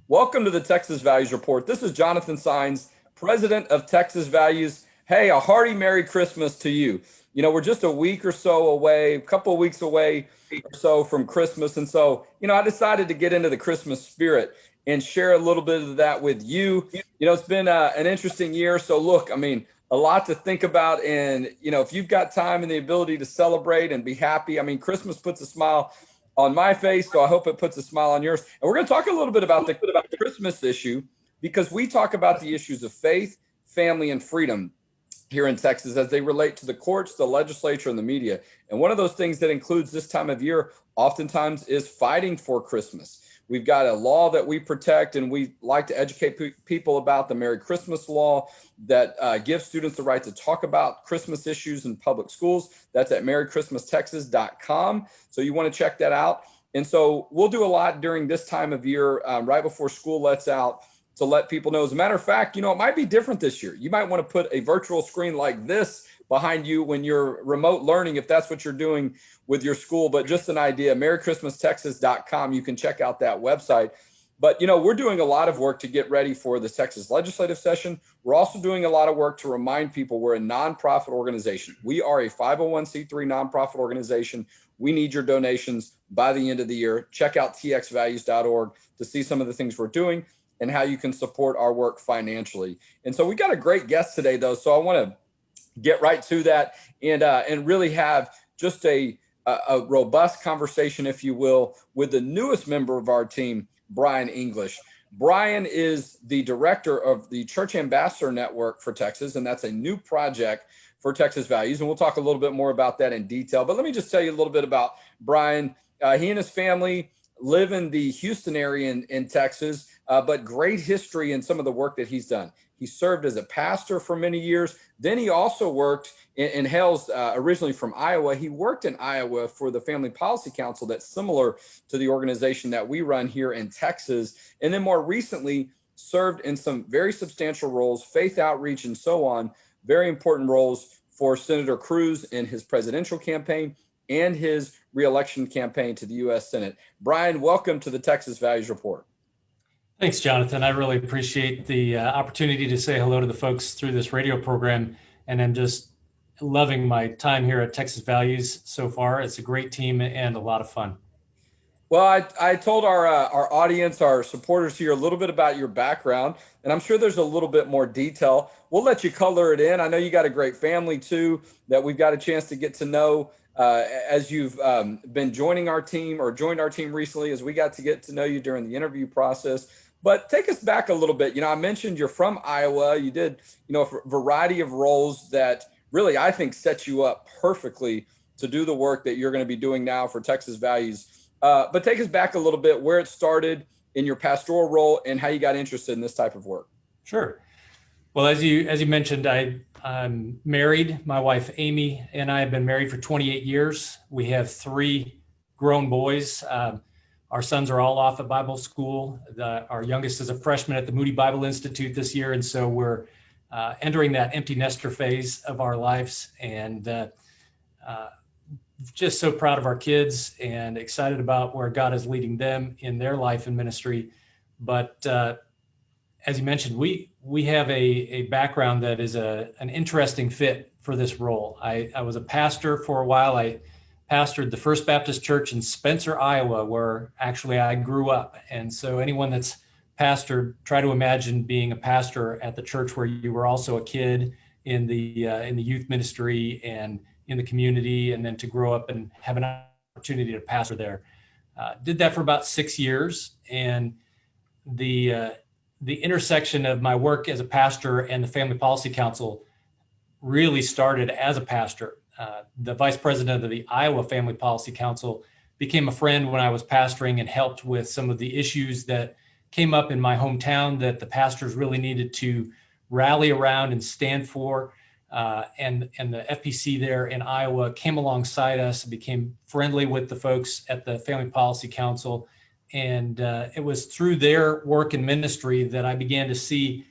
Welcome to the Texas Values Report. This is Jonathan Sines, president of Texas Values. Hey, a hearty Merry Christmas to you. You know, we're just a week or so away, a couple of weeks away or so from Christmas. And so, I decided to get into the Christmas spirit and share a little bit of that with you. It's been an interesting year. So, look, a lot to think about. And, if you've got time and the ability to celebrate and be happy, Christmas puts a smile on my face, so I hope it puts a smile on yours. And we're going to talk a little bit about the Christmas issue because we talk about the issues of faith, family, and freedom here in Texas as they relate to the courts, the legislature, and the media. And one of those things that includes this time of year oftentimes is fighting for Christmas. We've got a law that we protect, and we like to educate people about the Merry Christmas law that gives students the right to talk about Christmas issues in public schools. That's at merrychristmastexas.com. So you want to check that out. And so we'll do a lot during this time of year, right before school lets out, to let people know. As a matter of fact, it might be different this year. You might want to put a virtual screen like this behind you when you're remote learning, if that's what you're doing with your school. But just an idea, merrychristmastexas.com. You can check out that website. But, we're doing a lot of work to get ready for the Texas legislative session. We're also doing a lot of work to remind people we're a nonprofit organization. We are a 501c3 nonprofit organization. We need your donations by the end of the year. Check out txvalues.org to see some of the things we're doing and how you can support our work financially. And so we got a great guest today, though. So I want to get right to that and really have just a robust conversation, if you will, with the newest member of our team, Bryan English. Bryan is the director of the Church Ambassador Network for Texas, and that's a new project for Texas Values. And we'll talk a little bit more about that in detail. But let me just tell you a little bit about Bryan. He and his family live in the Houston area in Texas, but great history in some of the work that he's done. He served as a pastor for many years. Then he also worked in hails originally from Iowa. He worked in Iowa for the Family Policy Council that's similar to the organization that we run here in Texas. And then more recently served in some very substantial roles, faith outreach and so on, very important roles for Senator Cruz in his presidential campaign and his reelection campaign to the U.S. Senate. Bryan, welcome to the Texas Values Report. Thanks, Jonathan. I really appreciate the opportunity to say hello to the folks through this radio program. And I'm just loving my time here at Texas Values so far. It's a great team and a lot of fun. Well, I told our audience, our supporters here, a little bit about your background, and I'm sure there's a little bit more detail. We'll let you color it in. I know you got a great family, too, that we've got a chance to get to know as you've been joining our team or joined our team recently, as we got to get to know you during the interview process. But take us back a little bit. I mentioned you're from Iowa. You did, a variety of roles that really, I think, set you up perfectly to do the work that you're going to be doing now for Texas Values. But take us back a little bit, where it started in your pastoral role and how you got interested in this type of work. Sure. Well, as you mentioned, I'm married. My wife, Amy, and I have been married for 28 years. We have 3 grown boys. Our sons are all off at Bible school. Our youngest is a freshman at the Moody Bible Institute this year. And so we're entering that empty nester phase of our lives, and just so proud of our kids and excited about where God is leading them in their life and ministry. But as you mentioned, we have a background that is an interesting fit for this role. I was a pastor for a while. I pastored the First Baptist Church in Spencer, Iowa, where actually I grew up. And so anyone that's pastored, try to imagine being a pastor at the church where you were also a kid in the youth ministry and in the community, and then to grow up and have an opportunity to pastor there. Did that for about 6 years. And the intersection of my work as a pastor and the Family Policy Council really started as a pastor. The vice president of the Iowa Family Policy Council became a friend when I was pastoring and helped with some of the issues that came up in my hometown that the pastors really needed to rally around and stand for. And the FPC there in Iowa came alongside us and became friendly with the folks at the Family Policy Council. And it was through their work and ministry that I began to see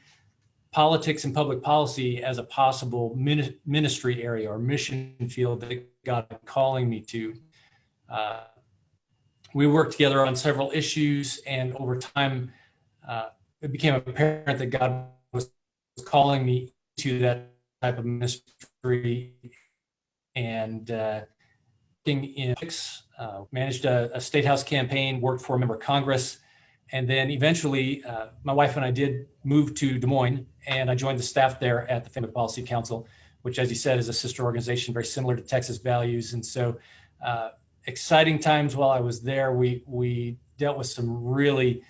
politics and public policy as a possible ministry area or mission field that God was calling me to. We worked together on several issues, and over time, it became apparent that God was calling me to that type of ministry, and in managed a state house campaign, worked for a member of Congress, and then eventually my wife and I did move to Des Moines, and I joined the staff there at the Family Policy Council, which, as you said, is a sister organization very similar to Texas Values. And so exciting times while I was there. We dealt with some really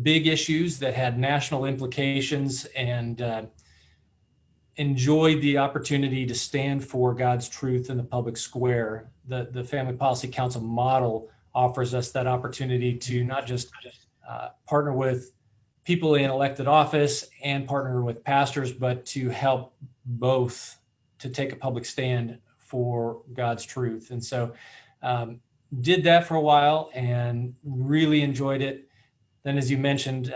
big issues that had national implications, and enjoyed the opportunity to stand for God's truth in the public square. The Family Policy Council model offers us that opportunity to not just partner with people in elected office and partner with pastors, but to help both to take a public stand for God's truth. And so did that for a while and really enjoyed it. Then, as you mentioned,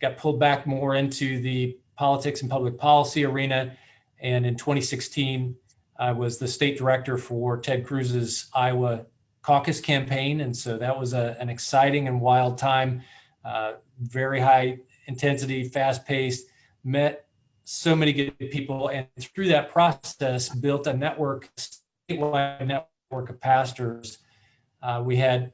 got pulled back more into the politics and public policy arena. And in 2016, I was the state director for Ted Cruz's Iowa caucus campaign. And so that was an exciting and wild time, very high intensity, fast paced, met so many good people. And through that process, built a network, statewide network of pastors. We had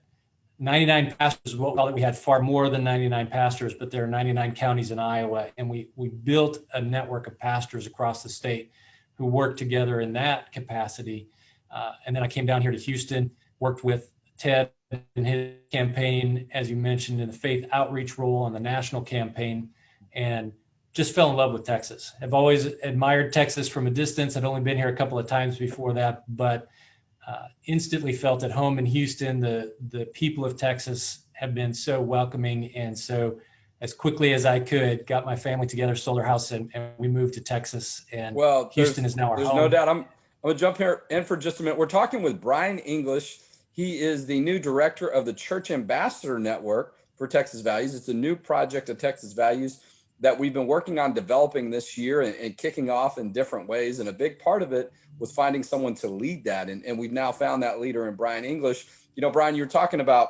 99 pastors, what we call it. We had far more than 99 pastors, but there are 99 counties in Iowa. And we built a network of pastors across the state who worked together in that capacity. And then I came down here to Houston, worked with Ted in his campaign, as you mentioned, in the faith outreach role on the national campaign, and just fell in love with Texas. I've always admired Texas from a distance. I'd only been here a couple of times before that, but instantly felt at home in Houston. The people of Texas have been so welcoming. And so as quickly as I could, got my family together, sold our house, and we moved to Texas. And Well, Houston is now our home. There's no doubt. I'm going to jump here in for just a minute. We're talking with Bryan English. He is the new director of the Church Ambassador Network for Texas Values. It's a new project of Texas Values that we've been working on developing this year and kicking off in different ways. And a big part of it was finding someone to lead that. And we've now found that leader in Bryan English. You know, Bryan, you're talking about,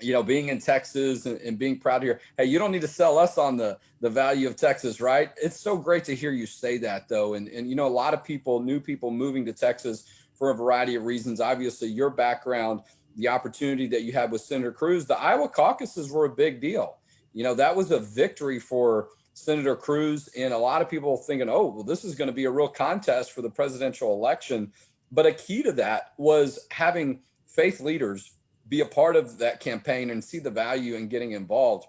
you know, being in Texas and being proud here. Hey, you don't need to sell us on the value of Texas, right? It's so great to hear you say that, though. And you know, a lot of people, new people moving to Texas for a variety of reasons. Obviously, your background, the opportunity that you had with Senator Cruz, the Iowa caucuses were a big deal. You know, that was a victory for Senator Cruz, and a lot of people thinking, oh, well, this is going to be a real contest for the presidential election. But a key to that was having faith leaders be a part of that campaign and see the value in getting involved.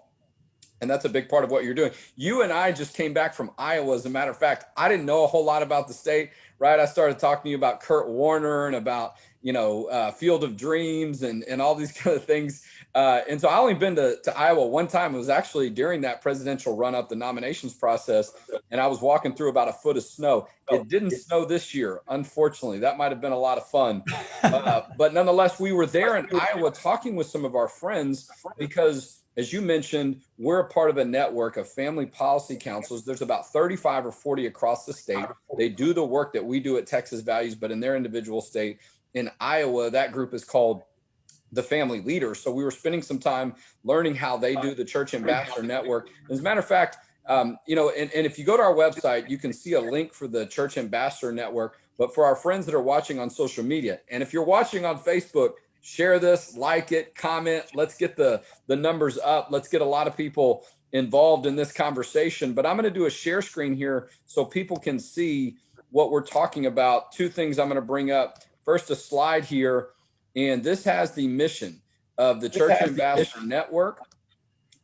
And that's a big part of what you're doing. You and I just came back from Iowa. As a matter of fact, I didn't know a whole lot about the state, right? I started talking to you about Kurt Warner and about, you know, Field of Dreams and all these kind of things. And so I only been to Iowa one time. It was actually during that presidential run up, the nominations process. And I was walking through about a foot of snow. It didn't snow this year, unfortunately. That might have been a lot of fun. But nonetheless, we were there in Iowa talking with some of our friends because, as you mentioned, we're a part of a network of family policy councils. There's about 35 or 40 across the state. They do the work that we do at Texas Values, but in their individual state. In Iowa, that group is called the Family Leaders. So we were spending some time learning how they do the Church Ambassador Network. As a matter of fact, you know, and if you go to our website, you can see a link for the Church Ambassador Network. But for our friends that are watching on social media, and if you're watching on Facebook, share this, like it, comment. Let's get the numbers up. Let's get a lot of people involved in this conversation. But I'm going to do a share screen here so people can see what we're talking about. Two things I'm going to bring up. First, a slide here. And this has the mission of the Church Ambassador Network.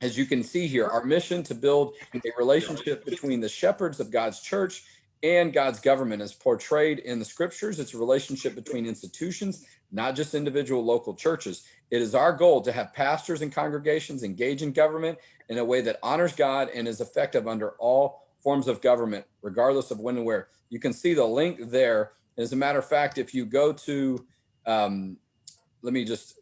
As you can see here, our mission to build a relationship between the shepherds of God's church and God's government is portrayed in the scriptures. It's a relationship between institutions, not just individual local churches. It is our goal to have pastors and congregations engage in government in a way that honors God and is effective under all forms of government, regardless of when and where. You can see the link there. As a matter of fact, if you go to, let me just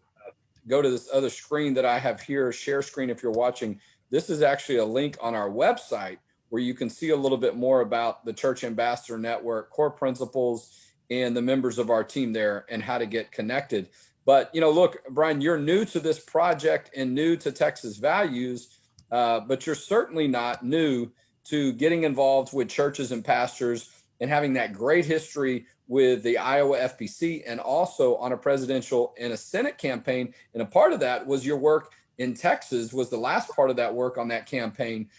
go to this other screen that I have here, share screen if you're watching. This is actually a link on our website where you can see a little bit more about the Church Ambassador Network, core principles, and the members of our team there and how to get connected. But, you know, look, Bryan, you're new to this project and new to Texas Values. but you're certainly not new to getting involved with churches and pastors and having that great history with the Iowa FPC, and also on a presidential and a Senate campaign. And a part of that was your work in Texas, was the last part of that work on that campaign.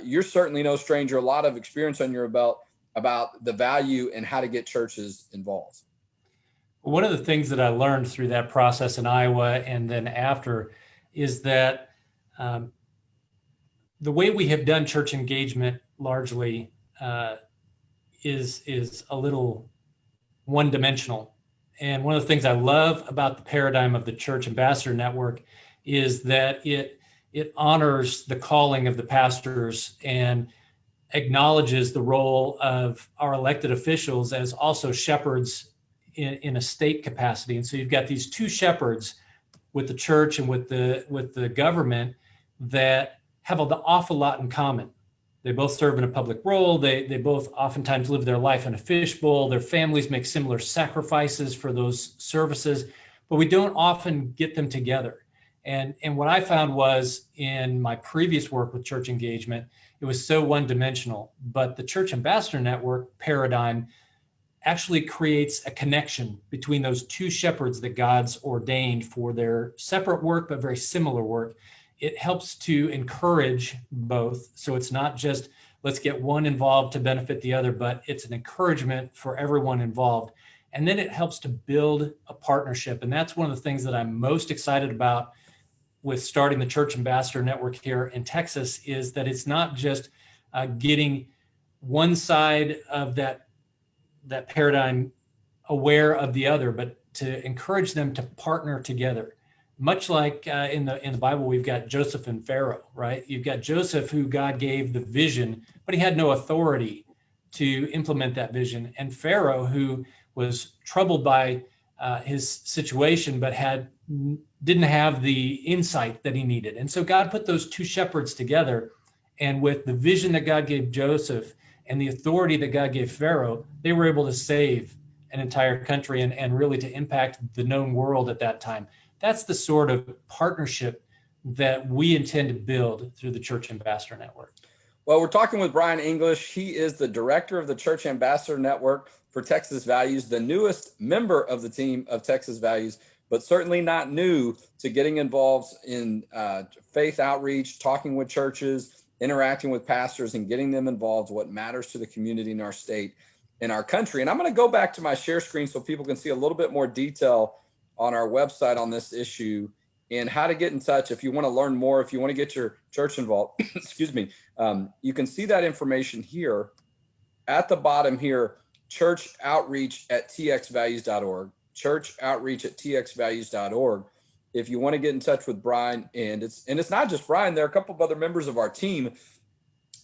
You're certainly no stranger, a lot of experience on your belt about the value and how to get churches involved. One of the things that I learned through that process in Iowa and then after is that the way we have done church engagement largely is a little one-dimensional. And one of the things I love about the paradigm of the Church Ambassador Network is that it honors the calling of the pastors and acknowledges the role of our elected officials as also shepherds in a state capacity. And so you've got these two shepherds with the church and with the government that have an awful lot in common. They both serve in a public role. They both oftentimes live their life in a fishbowl. Their families make similar sacrifices for those services, but we don't often get them together. And what I found was, in my previous work with church engagement, it was so one-dimensional. But the Church Ambassador Network paradigm actually creates a connection between those two shepherds that God's ordained for their separate work, but very similar work. It helps to encourage both. So it's not just let's get one involved to benefit the other, but it's an encouragement for everyone involved. And then it helps to build a partnership. And that's one of the things that I'm most excited about with starting the Church Ambassador Network here in Texas, is that it's not just getting one side of that paradigm aware of the other, but to encourage them to partner together. Much like in the Bible, we've got Joseph and Pharaoh, right? You've got Joseph, who God gave the vision, but he had no authority to implement that vision. And Pharaoh, who was troubled by his situation, but didn't have the insight that he needed. And so God put those two shepherds together, and with the vision that God gave Joseph and the authority that God gave Pharaoh, they were able to save an entire country and really to impact the known world at that time. That's the sort of partnership that we intend to build through the Church Ambassador Network. Well, we're talking with Bryan English. He is the director of the Church Ambassador Network for Texas Values, the newest member of the team of Texas Values, but certainly not new to getting involved in faith outreach, talking with churches, interacting with pastors, and getting them involved, what matters to the community in our state, in our country. And I'm going to go back to my share screen so people can see a little bit more detail on our website on this issue and how to get in touch. If you want to learn more, if you want to get your church involved, excuse me, you can see that information here at the bottom here, church outreach at txvalues.org, church outreach at txvalues.org. If you want to get in touch with Bryan, and it's not just Bryan, there are a couple of other members of our team.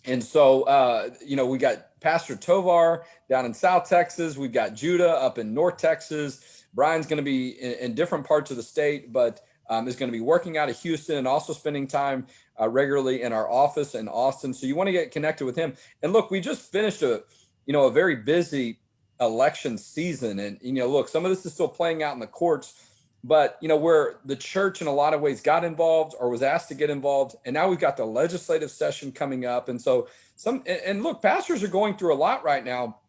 And so, we got Pastor Tovar down in South Texas. We've got Judah up in North Texas. Bryan's going to be in different parts of the state, but is going to be working out of Houston and also spending time regularly in our office in Austin. So you want to get connected with him. And look, we just finished a very busy election season. And, look, some of this is still playing out in the courts, but, where the church in a lot of ways got involved or was asked to get involved. And now we've got the legislative session coming up. And so look, pastors are going through a lot right now,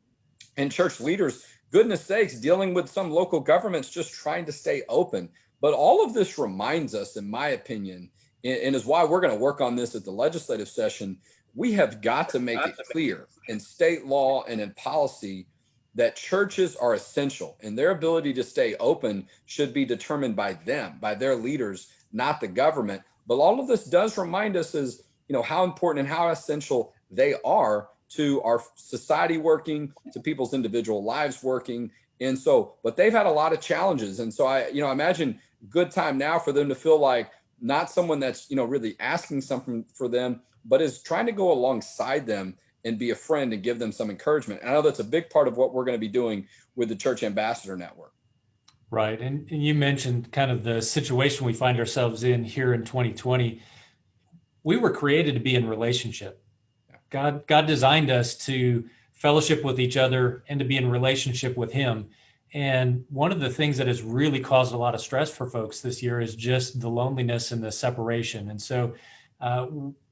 and church leaders, goodness sakes, dealing with some local governments just trying to stay open. But all of this reminds us, in my opinion, and is why we're going to work on this at the legislative session, we have got to make it clear in state law and in policy that churches are essential, and their ability to stay open should be determined by them, by their leaders, not the government. But all of this does remind us is, how important and how essential they are to our society working, to people's individual lives working. And so, but they've had a lot of challenges. And so I imagine good time now for them to feel like not someone that's, really asking something for them, but is trying to go alongside them and be a friend and give them some encouragement. And I know that's a big part of what we're going to be doing with the Church Ambassador Network. Right. And you mentioned kind of the situation we find ourselves in here in 2020. We were created to be in relationship. God designed us to fellowship with each other and to be in relationship with him. And one of the things that has really caused a lot of stress for folks this year is just the loneliness and the separation. And so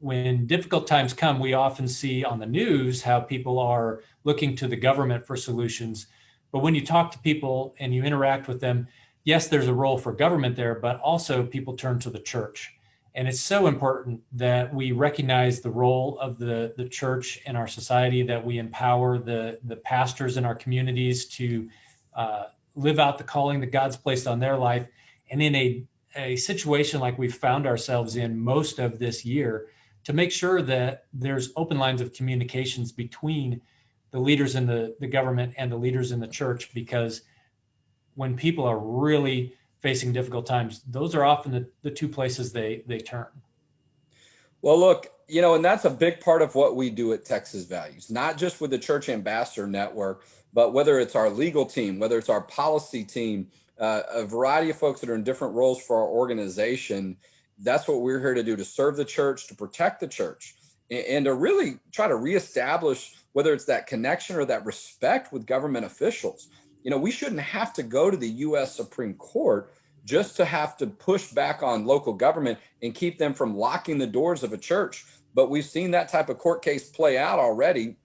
When difficult times come, we often see on the news how people are looking to the government for solutions. But when you talk to people and you interact with them, yes, there's a role for government there, but also people turn to the church. And it's so important that we recognize the role of the church in our society, that we empower the pastors in our communities to live out the calling that God's placed on their life. And in a situation like we've found ourselves in most of this year, to make sure that there's open lines of communications between the leaders in the government and the leaders in the church, because when people are really facing difficult times, those are often the two places they turn. Well, look, and that's a big part of what we do at Texas Values, not just with the Church Ambassador Network, but whether it's our legal team, whether it's our policy team, a variety of folks that are in different roles for our organization. That's what we're here to do, to serve the church, to protect the church, and to really try to reestablish whether it's that connection or that respect with government officials. We shouldn't have to go to the U.S. Supreme Court just to have to push back on local government and keep them from locking the doors of a church. But we've seen that type of court case play out already.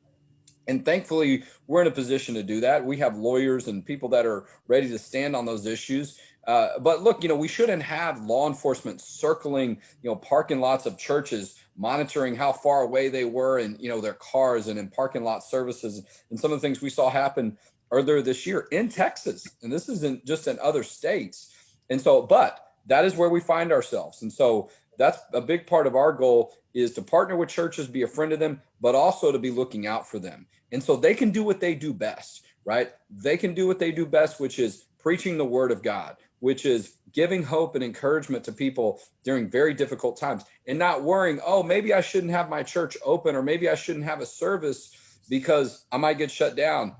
And thankfully, we're in a position to do that. We have lawyers and people that are ready to stand on those issues. But look, we shouldn't have law enforcement circling, parking lots of churches, monitoring how far away they were in, their cars and in parking lot services. And some of the things we saw happen earlier this year in Texas. And this isn't just in other states. And so, but that is where we find ourselves. And so that's a big part of our goal, is to partner with churches, be a friend of them, but also to be looking out for them. And so they can do what they do best, right? They can do what they do best, which is preaching the word of God, which is giving hope and encouragement to people during very difficult times, and not worrying, oh, maybe I shouldn't have my church open, or maybe I shouldn't have a service because I might get shut down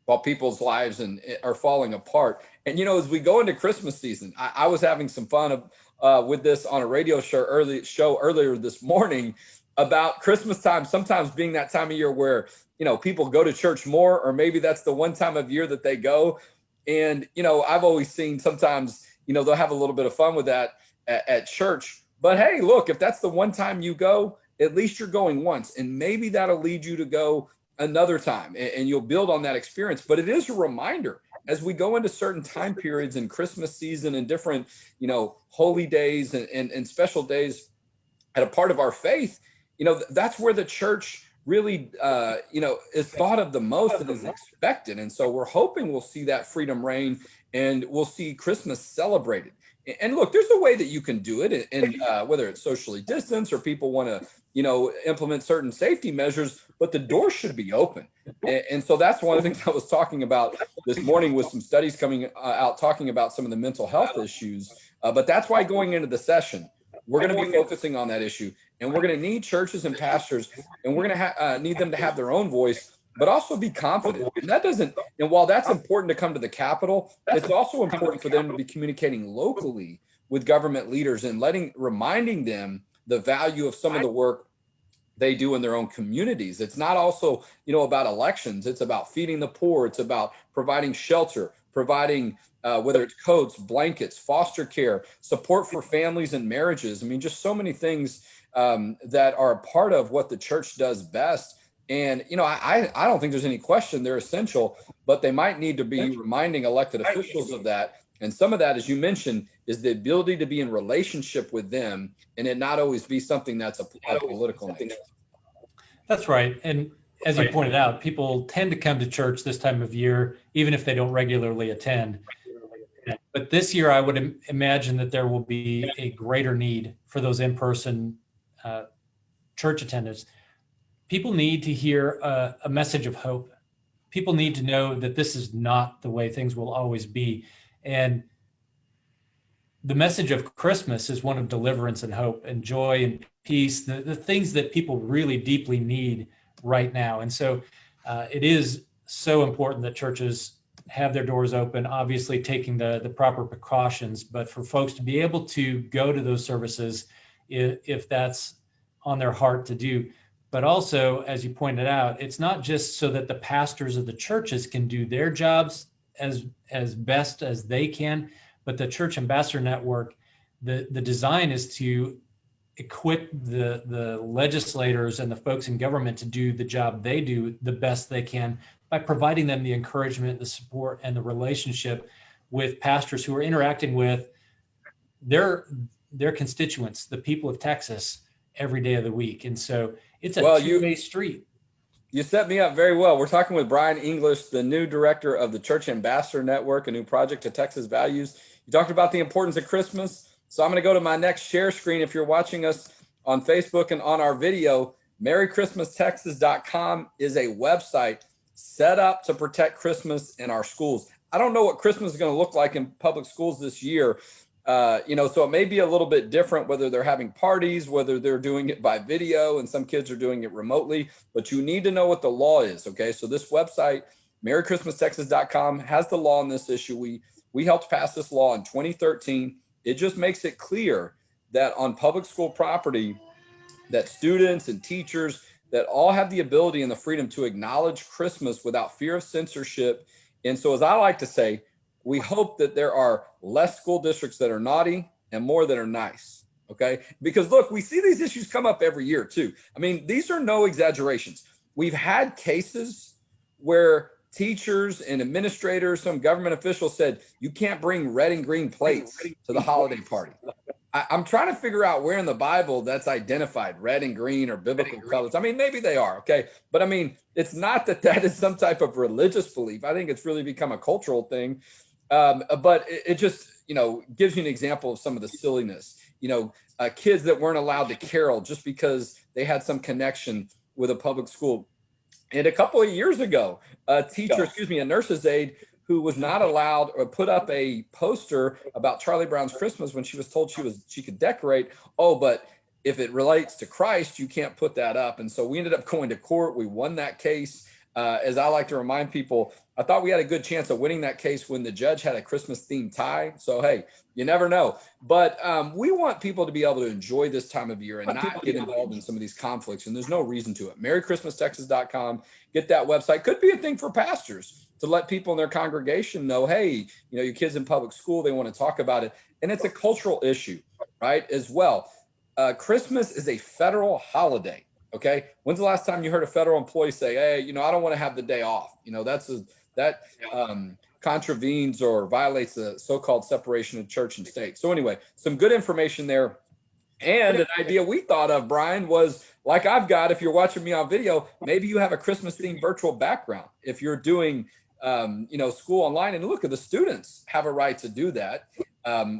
while people's lives are falling apart. And, as we go into Christmas season, I was having some fun with this on a radio show earlier this morning about Christmas time sometimes being that time of year where, people go to church more, or maybe that's the one time of year that they go. And, I've always seen sometimes, they'll have a little bit of fun with that at church. But hey, look, if that's the one time you go, at least you're going once, and maybe that'll lead you to go another time, and you'll build on that experience. But it is a reminder, as we go into certain time periods in Christmas season and different, holy days and special days at a part of our faith, that's where the church really, is thought of the most and is expected. And so we're hoping we'll see that freedom reign, and we'll see Christmas celebrated. And look, there's a way that you can do it, and whether it's socially distanced or people want to, implement certain safety measures, but the door should be open. And so that's one of the things I was talking about this morning, with some studies coming out talking about some of the mental health issues. But that's why going into the session, we're going to be focusing on that issue, and we're going to need churches and pastors, and we're going to need them to have their own voice, but also be confident. And while that's important to come to the Capitol, it's also important for them to be communicating locally with government leaders and reminding them the value of some of the work they do in their own communities. It's not also, about elections. It's about feeding the poor. It's about providing shelter, providing whether it's coats, blankets, foster care, support for families and marriages. I mean, just so many things that are a part of what the church does best. And, I don't think there's any question they're essential, but they might need to be reminding elected officials of that. And some of that, as you mentioned, is the ability to be in relationship with them, and it not always be something that's a political nature. That's right. And as you pointed out, people tend to come to church this time of year, even if they don't regularly attend. But this year, I would imagine that there will be a greater need for those in-person church attendance. People need to hear a message of hope. People need to know that this is not the way things will always be. And the message of Christmas is one of deliverance and hope and joy and peace, the things that people really deeply need right now. And so it is so important that churches have their doors open, obviously taking the proper precautions, but for folks to be able to go to those services if that's on their heart to do. But also, as you pointed out, it's not just so that the pastors of the churches can do their jobs as best as they can, but the Church Ambassador Network, the design is to equip the legislators and the folks in government to do the job they do the best they can by providing them the encouragement, the support, and the relationship with pastors who are interacting with their constituents, the people of Texas, every day of the week. And so it's a two-way street. You set me up very well. We're talking with Bryan English, the new director of the Church Ambassador Network, a new project to Texas Values. You talked about the importance of Christmas. So I'm going to go to my next share screen. If you're watching us on Facebook and on our video, merrychristmastexas.com is a website set up to protect Christmas in our schools. I don't know what Christmas is going to look like in public schools this year. So it may be a little bit different, whether they're having parties, whether they're doing it by video, and some kids are doing it remotely, but you need to know what the law is. Okay. So this website, merrychristmastexas.com, has the law on this issue. We helped pass this law in 2013. It just makes it clear that on public school property, that students and teachers that all have the ability and the freedom to acknowledge Christmas without fear of censorship. And so, as I like to say, we hope that there are less school districts that are naughty and more that are nice. Okay. Because look, we see these issues come up every year too. I mean, these are no exaggerations. We've had cases where teachers and administrators, some government officials said, you can't bring red and green plates to the holiday party. I'm trying to figure out where in the Bible that's identified, red and green or biblical colors. I mean, maybe they are, okay? But I mean, it's not that is some type of religious belief. I think it's really become a cultural thing. But it just, gives you an example of some of the silliness. Kids that weren't allowed to carol just because they had some connection with a public school. And a couple of years ago, a nurse's aide who was not allowed or put up a poster about Charlie Brown's Christmas when she was told she could decorate. Oh, but if it relates to Christ, you can't put that up. And so we ended up going to court. We won that case. As I like to remind people, I thought we had a good chance of winning that case when the judge had a Christmas themed tie. So, hey, you never know. But we want people to be able to enjoy this time of year and not get involved in some of these conflicts. And there's no reason to it. merrychristmastexas.com. Get that website. Could be a thing for pastors to let people in their congregation know, hey, your kids in public school, they want to talk about it. And it's a cultural issue, right, as well. Christmas is a federal holiday. Okay. When's the last time you heard a federal employee say, hey, I don't want to have the day off? That contravenes or violates the so-called separation of church and state. So anyway, some good information there. And an idea we thought of, Bryan, was like I've got, if you're watching me on video, maybe you have a Christmas themed virtual background. If you're doing, school online, and look, the students have a right to do that.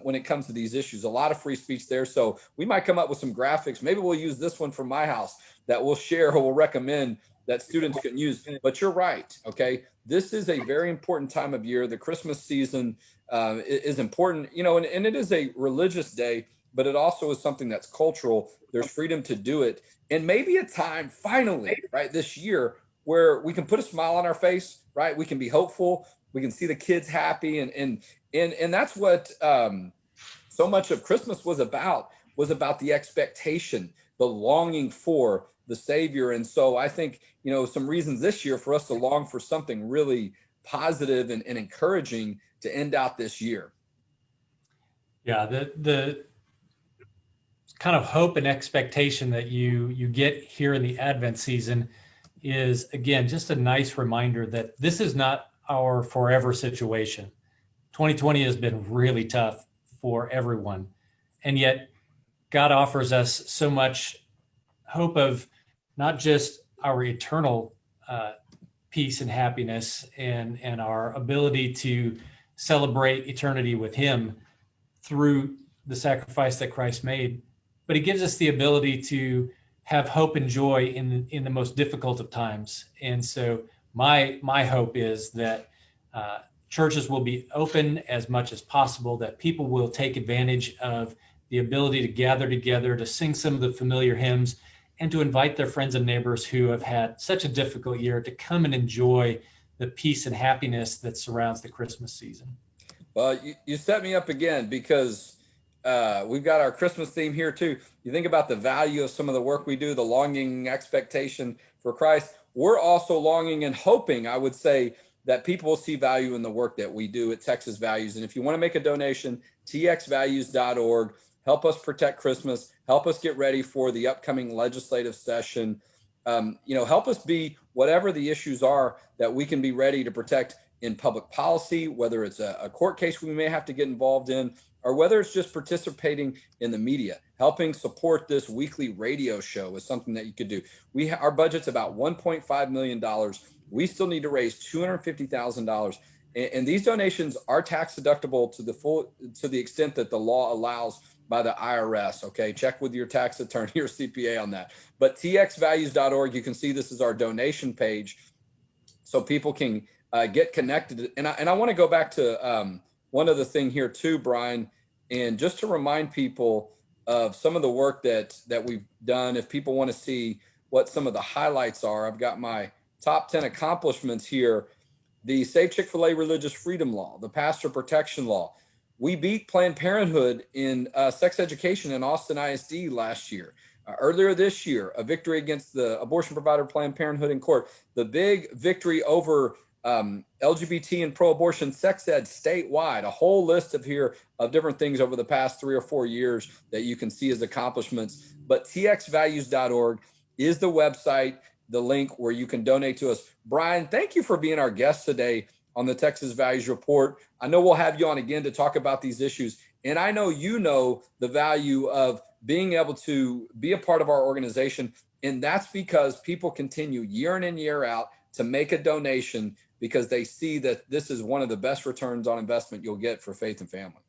When it comes to these issues, a lot of free speech there. So we might come up with some graphics. Maybe we'll use this one from my house that we'll share or we'll recommend that students can use. But you're right. Okay. This is a very important time of year. The Christmas season is important, and it is a religious day, but it also is something that's cultural. There's freedom to do it. And maybe a time finally, right, this year where we can put a smile on our face, right? We can be hopeful. We can see the kids happy. And that's what so much of Christmas was about the expectation, the longing for the Savior. And so I think, some reasons this year for us to long for something really positive and encouraging to end out this year. Yeah, the kind of hope and expectation that you get here in the Advent season is, again, just a nice reminder that this is not our forever situation. 2020 has been really tough for everyone. And yet God offers us so much hope of not just our eternal peace and happiness and our ability to celebrate eternity with him through the sacrifice that Christ made, but he gives us the ability to have hope and joy in the most difficult of times. And so my hope is that churches will be open as much as possible, that people will take advantage of the ability to gather together, to sing some of the familiar hymns, and to invite their friends and neighbors who have had such a difficult year to come and enjoy the peace and happiness that surrounds the Christmas season. Well, you set me up again, because we've got our Christmas theme here too. You think about the value of some of the work we do, the longing expectation for Christ. We're also longing and hoping, I would say, that people will see value in the work that we do at Texas Values. And if you want to make a donation, txvalues.org. help us protect Christmas, help us get ready for the upcoming legislative session. Help us be whatever the issues are that we can be ready to protect in public policy, whether it's a court case we may have to get involved in, or whether it's just participating in the media. Helping support this weekly radio show is something that you could do. Our budget's about $1.5 million. We still need to raise $250,000. And these donations are tax deductible to the extent that the law allows by the IRS. Okay, check with your tax attorney or CPA on that. But txvalues.org, you can see this is our donation page, so people can get connected. And I want to go back to one other thing here too, Bryan, and just to remind people of some of the work that we've done. If people want to see what some of the highlights are, I've got my top 10 accomplishments here. The Save Chick-fil-A Religious Freedom Law, the Pastor Protection Law. We beat Planned Parenthood in sex education in Austin ISD last year. Earlier this year, a victory against the abortion provider Planned Parenthood in court. The big victory over LGBT and pro-abortion sex ed statewide. A whole list of different things over the past 3 or 4 years that you can see as accomplishments. But txvalues.org is the website, the link where you can donate to us. Bryan, thank you for being our guest today on the Texas Values Report. I know we'll have you on again to talk about these issues. And I know you know the value of being able to be a part of our organization. And that's because people continue year in and year out to make a donation because they see that this is one of the best returns on investment you'll get for faith and family.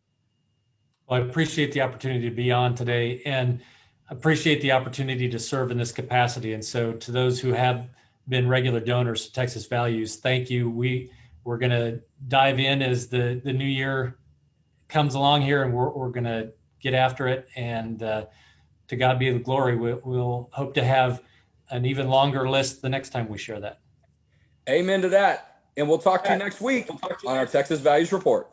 Well, I appreciate the opportunity to be on today and appreciate the opportunity to serve in this capacity. And so to those who have been regular donors to Texas Values, thank you. We're going to dive in as the new year comes along here, and we're going to get after it. And to God be the glory. We'll hope to have an even longer list the next time we share that. Amen to that. And we'll talk to you next week on our Texas Values Report.